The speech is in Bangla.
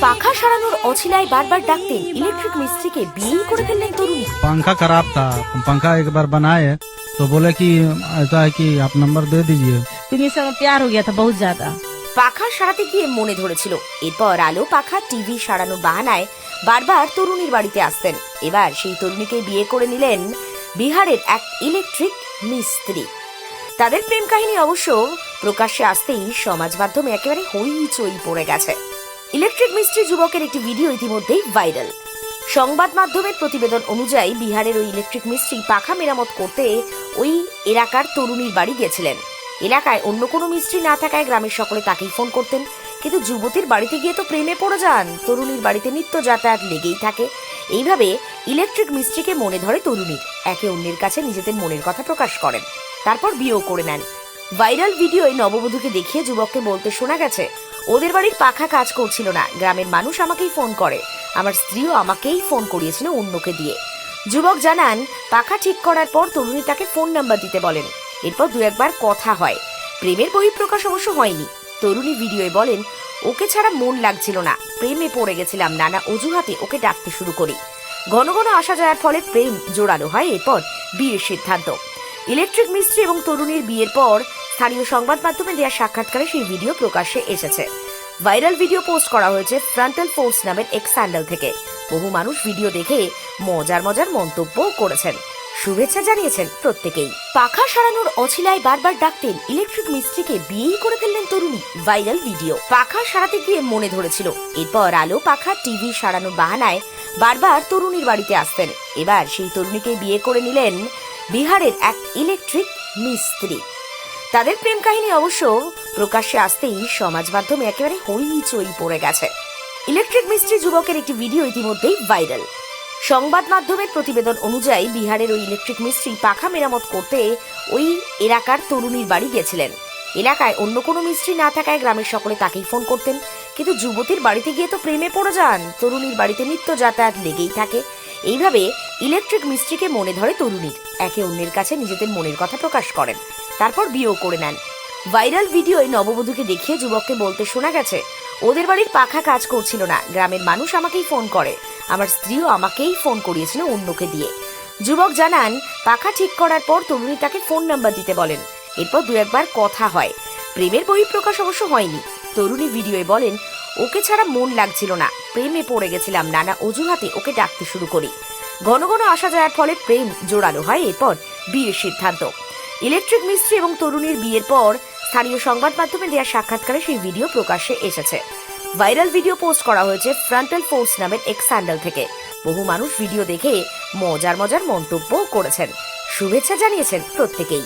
পাখা সারানোর অছিলায় বারবার ডাকতেন ইলেকট্রিক মিস্ত্রিকে, বিয়েই করে ফেললেন তরুণী। पंखा खराब था, पंखा एक बार बनाए तो बोले कि ऐसा है कि आप नंबर दे दीजिए। फिर ये सब प्यार हो गया था बहुत ज्यादा। পাখা সারাতে গিয়ে মনে ধরেছিল। এরপর আলো পাখা টিভি সারানোর বাহানায় বারবার তরুণীর বাড়িতে আসতেন। এবার সেই তরুণীকে বিয়ে করে নিলেন বিহারের এক ইলেকট্রিক মিস্ত্রি। তাদের প্রেম কাহিনী অবশ্য প্রকাশ্যে আসতেই সমাজ মাধ্যমে একেবারে হইচই পড়ে গেছে। ইলেকট্রিক মিস্ত্রি যুবকের একটি ভিডিও ইতিমধ্যেই ভাইরাল। সংবাদ মাধ্যমের প্রতিবেদন অনুযায়ী বিহারের ওই ইলেকট্রিক মিস্ত্রি পাখা মেরামত করতে ওই এলাকার তরুণীর বাড়ি গেছিলেন। এলাকায় অন্য কোনো মিস্ত্রি না থাকায় গ্রামের সকলে তাকেই ফোন করতেন, কিন্তু যুবতীর বাড়িতে গিয়ে তো প্রেমে পড়ে যান। তরুণীর বাড়িতে নিত্য যাতায়াত লেগেই থাকে। এইভাবে ইলেকট্রিক মিস্ত্রিকে মনে ধরে তরুণীর। একে অন্যের কাছে নিজেদের মনের কথা প্রকাশ করেন, তারপর বিয়েও করে নেন। ভাইরাল ভিডিওয় নববধূকে দেখিয়ে যুবককে বলতে শোনা গেছে, ওদের বাড়ির পাখা কাজ করছিল না, গ্রামের মানুষ আমাকেই ফোন করে, আমার স্ত্রীও আমাকেই ফোন করিয়েছিল অন্যকে দিয়ে। যুবক জানান, পাখা ঠিক করার পর তরুণী তাকে ফোন নাম্বার দিতে বলেন। এরপর দু একবার কথা হয়, প্রেমের বহিঃপ্রকাশ অবশ্য হয়নি। তরুণী ভিডিওয় বলেন, ওকে ছাড়া মন লাগছিল না, প্রেমে পড়ে গেছিলাম, নানা অজুহাতে ওকে ডাকতে শুরু করি। ঘন ঘন আসা যাওয়ার ফলে প্রেম জোরালো হয়। এরপর বিয়ের সিদ্ধান্ত। ইলেকট্রিক মিস্ত্রি এবং তরুণীর বিয়ের পর স্থানীয় সংবাদ মাধ্যমে দেওয়া সাক্ষাৎকারে সেই ভিডিও প্রকাশ্যে এসেছে। ভাইরাল ভিডিও পোস্ট করা হয়েছে ফ্রন্টাল ফোর্স নামের এক্স হ্যান্ডেল থেকে। বহু মানুষ ভিডিও দেখে মজার মন্তব্য করেছেন, শুভেচ্ছা জানিয়েছেন প্রত্যেকেই। পাখা সারানোর অছিলায় বারবার ডাকতেন ইলেকট্রিক মিস্ত্রিকে, বিয়েই করে ফেললেন তরুণী। Viral video. পাখা সারাতে গিয়ে মনে ধরেছিল। এরপর আলো পাখা টিভি সারানোর বাহানায় বারবার তরুণীর বাড়িতে আসতেন। এবার সেই তরুণীকে বিয়ে করে নিলেন বিহারের এক ইলেকট্রিক মিস্ত্রি। তাদের প্রেম কাহিনী অবশ্য প্রকাশ্যে আসতেই সমাজ মাধ্যমে একেবারে হইচই পড়ে গেছে। ইলেকট্রিক মিস্ত্রি যুবকের একটি ভিডিও ইতিমধ্যেই ভাইরাল। সংবাদ মাধ্যমের প্রতিবেদন অনুযায়ী বিহারের ওই ইলেকট্রিক মিস্ত্রি পাখা মেরামত করতে ওই এলাকার তরুণীর বাড়ি গেছিলেন। এলাকায় অন্য কোনো মিস্ত্রি না থাকায় গ্রামের সকলে তাকেই ফোন করতেন, কিন্তু যুবতীর বাড়িতে গিয়ে তো প্রেমে পড়ে যান। তরুণীর বাড়িতে নিত্য যাতায়াত লেগেই থাকে। এইভাবে ইলেকট্রিক মিস্ত্রিকে মনে ধরে তরুণীর। একে অন্যের কাছে নিজেদের মনের কথা প্রকাশ করেন, তারপর বিয়েও করে নেন। ভাইরাল ভিডিওয় নববধূকে দেখিয়ে যুবককে বলতে শোনা গেছে, ওদের বাড়ির পাখা কাজ করছিল না, গ্রামের মানুষ আমাকেই ফোন করে, আমার স্ত্রীও আমাকেই ফোন করিয়েছিল অন্যকে দিয়ে। যুবক জানান, পাখা ঠিক করার পর তরুণী তাকে ফোন নাম্বার দিতে বলেন। এরপর দু একবার কথা হয়, প্রেমের বহিঃপ্রকাশ অবশ্য হয়নি। তরুণী ভিডিওয় বলেন, ওকে ছাড়া মন লাগছিল না, প্রেমে পড়ে গেছিলাম, নানা অজুহাতে ওকে ডাকতে শুরু করি। ঘন ঘন আসা যাওয়ার ফলে প্রেম জোরালো হয়। এরপর বিয়ের সিদ্ধান্ত। ইলেকট্রিক মিস্ত্রি এবং তরুণীর বিয়ের পর স্থানীয় সংবাদ মাধ্যমে দেওয়া সাক্ষাৎকারে সেই ভিডিও প্রকাশ্যে এসেছে। ভাইরাল ভিডিও পোস্ট করা হয়েছে ফ্রন্টাল ফোর্স নামের এক্স হ্যান্ডেল থেকে। বহু মানুষ ভিডিও দেখে মজার মন্তব্য করেছেন, শুভেচ্ছা জানিয়েছেন প্রত্যেকেই।